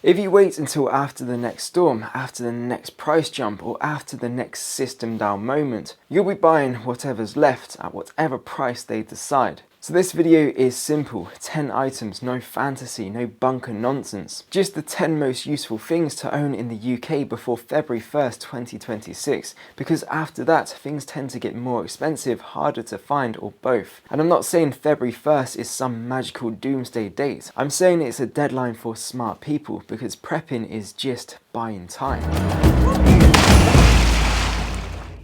If you wait until after the next storm, after the next price jump, or after the next system down moment, you'll be buying whatever's left at whatever price they decide. So this video is simple, 10 items, no fantasy, no bunker nonsense. Just the 10 most useful things to own in the UK before February 1st, 2026, because after that, things tend to get more expensive, harder to find, or both. And I'm not saying February 1st is some magical doomsday date. I'm saying it's a deadline for smart people, because prepping is just buying time.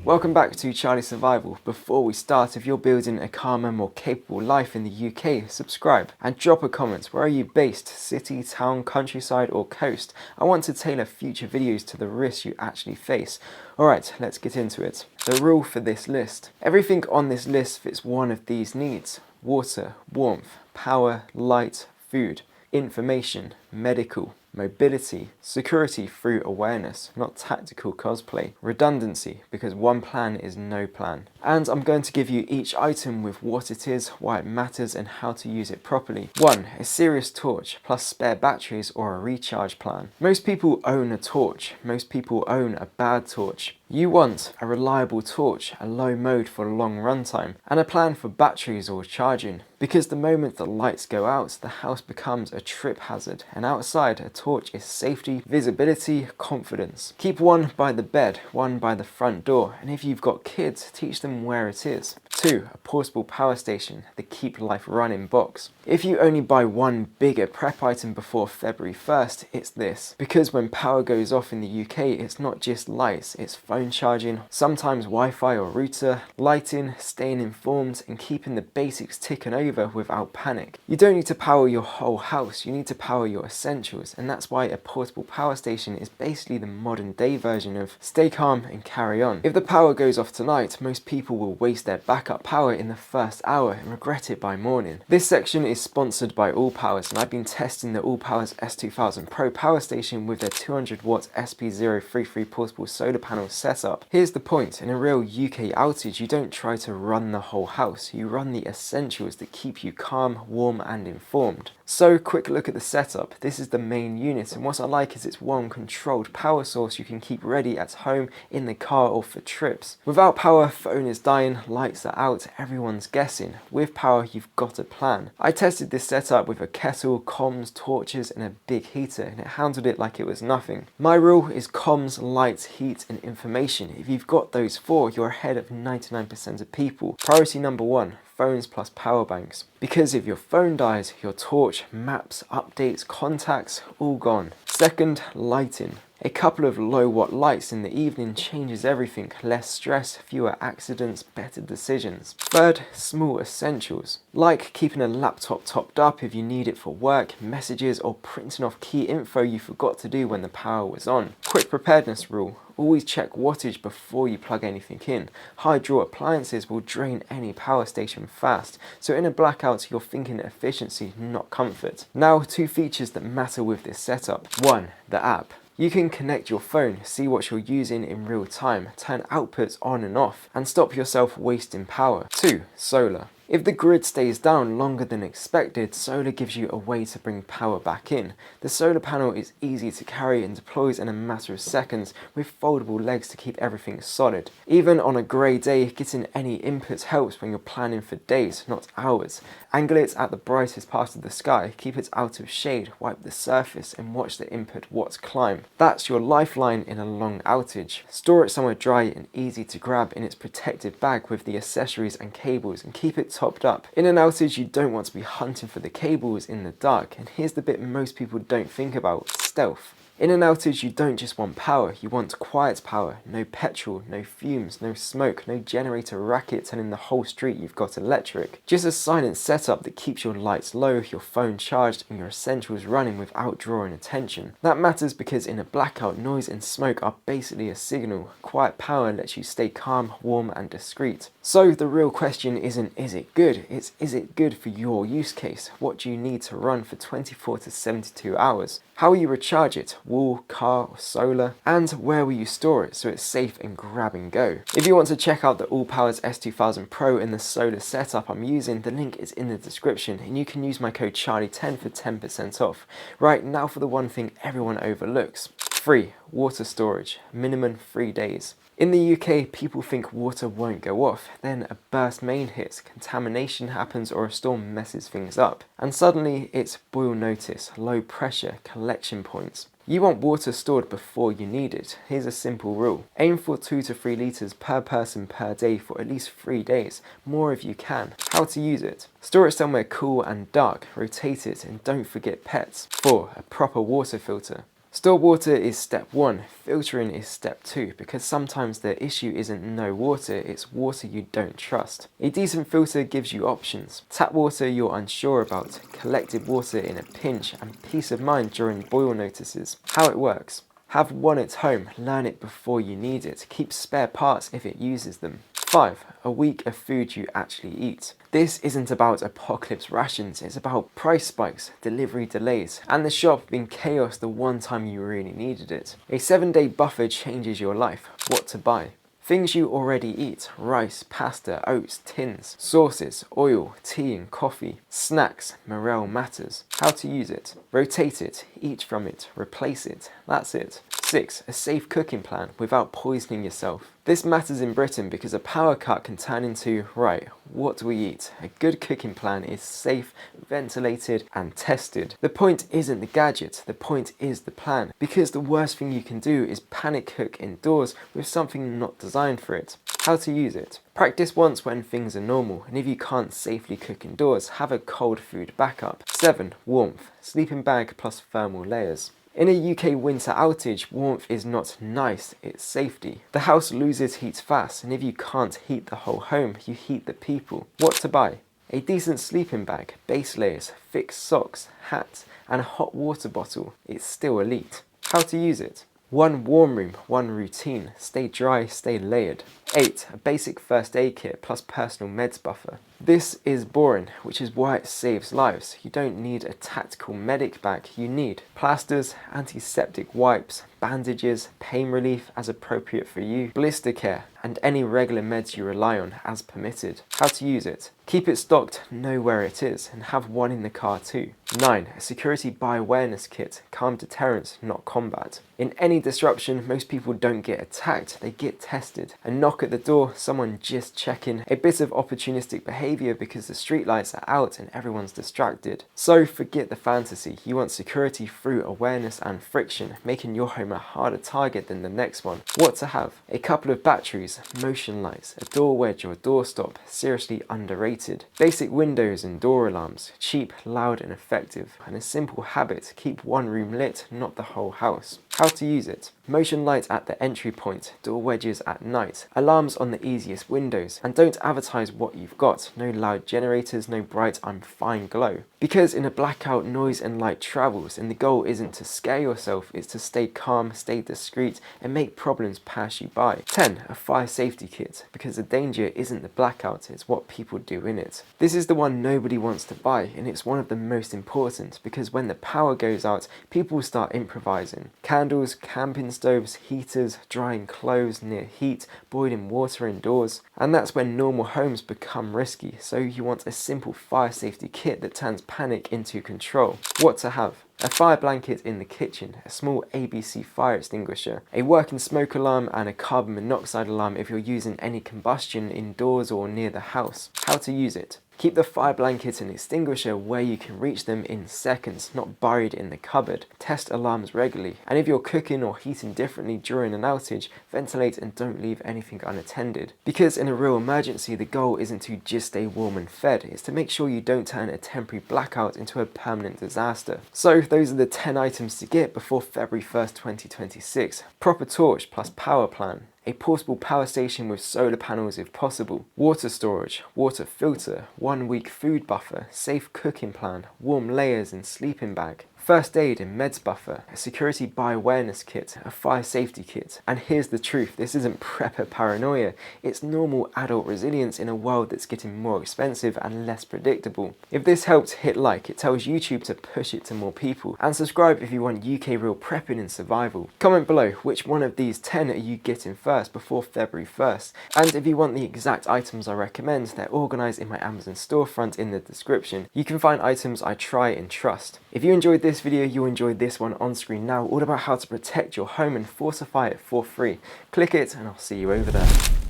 Welcome back to Charlie Survival. Before we start, if you're building a calmer, more capable life in the UK, subscribe and drop a comment. Where are you based? City, town, countryside, or coast? I want to tailor future videos to the risks you actually face. Alright, let's get into it. The rule for this list. Everything on this list fits one of these needs: water, warmth, power, light, food, information, medical, mobility, security through awareness, not tactical cosplay, redundancy, because one plan is no plan. And I'm going to give you each item with what it is, why it matters, and how to use it properly. 1. A serious torch, plus spare batteries or a recharge plan. Most people own a torch. Most people own a bad torch. You want a reliable torch, a low mode for long runtime, and a plan for batteries or charging. Because the moment the lights go out, the house becomes a trip hazard, and outside, a torch is safety, visibility, confidence. Keep one by the bed, one by the front door, and if you've got kids, teach them where it is. 2. A portable power station, the keep life running box. If you only buy one bigger prep item before February 1st, it's this. Because when power goes off in the UK, it's not just lights, it's phone charging, sometimes Wi-Fi or router, lighting, staying informed, and keeping the basics ticking over without panic. You don't need to power your whole house, you need to power your essentials, and that's why a portable power station is basically the modern day version of stay calm and carry on. If the power goes off tonight, most people will waste their backup power in the first hour and regret it by morning. This section is sponsored by All Powers, and I've been testing the All Powers S2000 Pro power station with their 200 watt SP033 portable solar panel setup. Here's the point: in a real UK outage, you don't try to run the whole house, you run the essentials that keep you calm, warm, and informed. So, quick look at the setup. This is the main unit, and what I like is it's one controlled power source you can keep ready at home, in the car, or for trips. Without power, phone is dying, lights are out, everyone's guessing. With power, you've got a plan. I tested this setup with a kettle, comms, torches, and a big heater, and it handled it like it was nothing. My rule is comms, lights, heat, and information. If you've got those four, you're ahead of 99% of people. Priority number 1. Phones plus power banks. Because if your phone dies, your torch, maps, updates, contacts, all gone. Second, lighting. A couple of low watt lights in the evening changes everything. Less stress, fewer accidents, better decisions. Third, small essentials. Like keeping a laptop topped up if you need it for work, messages, or printing off key info you forgot to do when the power was on. Quick preparedness rule. Always check wattage before you plug anything in. High draw appliances will drain any power station fast, so in a blackout you're thinking efficiency, not comfort. Now, 2 features that matter with this setup. 1. The app. You can connect your phone, see what you're using in real time, turn outputs on and off, and stop yourself wasting power. 2. Solar. If the grid stays down longer than expected, solar gives you a way to bring power back in. The solar panel is easy to carry and deploys in a matter of seconds with foldable legs to keep everything solid. Even on a grey day, getting any input helps when you're planning for days, not hours. Angle it at the brightest part of the sky, keep it out of shade, wipe the surface, and watch the input watts climb. That's your lifeline in a long outage. Store it somewhere dry and easy to grab in its protective bag with the accessories and cables, and keep it topped up. In an outage, you don't want to be hunting for the cables in the dark, and here's the bit most people don't think about: stealth. In an outage, you don't just want power, you want quiet power. No petrol, no fumes, no smoke, no generator racket telling the whole street you've got electric. Just a silent setup that keeps your lights low, your phone charged, and your essentials running without drawing attention. That matters because in a blackout, noise and smoke are basically a signal. Quiet power lets you stay calm, warm, and discreet. So the real question isn't is it good, it's is it good for your use case? What do you need to run for 24 to 72 hours? How will you recharge it? wall, car or solar, and where will you store it so it's safe and grab and go. If you want to check out the All Powers S2000 Pro in the solar setup I'm using, the link is in the description and you can use my code Charlie10 for 10% off. Right, now for the one thing everyone overlooks. Free water storage, minimum 3 days. In the UK, people think water won't go off, then a burst main hits, contamination happens or a storm messes things up. And suddenly it's boil notice, low pressure, collection points. You want water stored before you need it. Here's a simple rule. Aim for 2 to 3 litres per person per day for at least 3 days, more if you can. How to use it. Store it somewhere cool and dark, rotate it and don't forget pets. 4. A proper water filter. Store water is step 1, filtering is step 2, because sometimes the issue isn't no water, it's water you don't trust. A decent filter gives you options. Tap water you're unsure about, collected water in a pinch, and peace of mind during boil notices. How it works. Have one at home, learn it before you need it, keep spare parts if it uses them. 5. A week of food you actually eat. This isn't about apocalypse rations, it's about price spikes, delivery delays, and the shop being chaos the one time you really needed it. A 7-day buffer changes your life. What to buy. Things you already eat: rice, pasta, oats, tins, sauces, oil, tea and coffee. Snacks, morale matters. How to use it. Rotate it, eat from it, replace it. That's it. 6. A safe cooking plan without poisoning yourself. This matters in Britain because a power cut can turn into, right, what do we eat? A good cooking plan is safe, ventilated and tested. The point isn't the gadget, the point is the plan. Because the worst thing you can do is panic cook indoors with something not designed for it. How to use it. Practice once when things are normal, and if you can't safely cook indoors, have a cold food backup. 7. Warmth. Sleeping bag plus thermal layers. In a UK winter outage, warmth is not nice, it's safety. The house loses heat fast, and if you can't heat the whole home, you heat the people. What to buy? A decent sleeping bag, base layers, thick socks, hat, and a hot water bottle. It's still elite. How to use it? 1 warm room, 1 routine. Stay dry, stay layered. 8. A basic first aid kit plus personal meds buffer. This is boring, which is why it saves lives. You don't need a tactical medic bag, you need plasters, antiseptic wipes, bandages, pain relief as appropriate for you, blister care, and any regular meds you rely on as permitted. How to use it. Keep it stocked, know where it is, and have one in the car too. 9. A security by awareness kit, calm deterrence, not combat. In any disruption, most people don't get attacked, they get tested. A knock at the door, someone just checking, a bit of opportunistic behaviour because the street lights are out and everyone's distracted. So forget the fantasy, you want security through awareness and friction, making your home a harder target than the next one. What to have? A couple of batteries, motion lights, a door wedge or doorstop, seriously underrated. Basic windows and door alarms, cheap, loud and effective. And a simple habit, keep one room lit, not the whole house. How to use it. Motion lights at the entry point, door wedges at night, alarms on the easiest windows, and don't advertise what you've got. No loud generators, no bright I'm fine glow. Because in a blackout, noise and light travels, and the goal isn't to scare yourself, it's to stay calm, stay discreet, and make problems pass you by. 10. A fire safety kit, because the danger isn't the blackout, it's what people do in it. This is the one nobody wants to buy, and it's one of the most important, because when the power goes out, people start improvising. Candles, camping stoves, heaters, drying clothes near heat, boiling water indoors. And that's when normal homes become risky, so you want a simple fire safety kit that turns panic into control. What to have? A fire blanket in the kitchen, a small ABC fire extinguisher, a working smoke alarm and a carbon monoxide alarm if you're using any combustion indoors or near the house. How to use it? Keep the fire blanket and extinguisher where you can reach them in seconds, not buried in the cupboard. Test alarms regularly, and if you're cooking or heating differently during an outage, ventilate and don't leave anything unattended. Because in a real emergency, the goal isn't to just stay warm and fed, it's to make sure you don't turn a temporary blackout into a permanent disaster. So those are the 10 items to get before February 1st, 2026. Proper torch plus power plan. A portable power station with solar panels if possible, water storage, water filter, 1 week food buffer, safe cooking plan, warm layers and sleeping bag. first aid and meds buffer, a security buy awareness kit, a fire safety kit. And here's the truth, this isn't prepper paranoia, it's normal adult resilience in a world that's getting more expensive and less predictable. If this helped, hit like, it tells YouTube to push it to more people, and subscribe if you want UK real prepping and survival. Comment below which one of these 10 are you getting first before February 1st, and if you want the exact items I recommend, they're organised in my Amazon storefront in the description. You can find items I try and trust. If you enjoyed this video, you'll enjoy this one on screen now, all about how to protect your home and fortify it for free. Click it and I'll see you over there.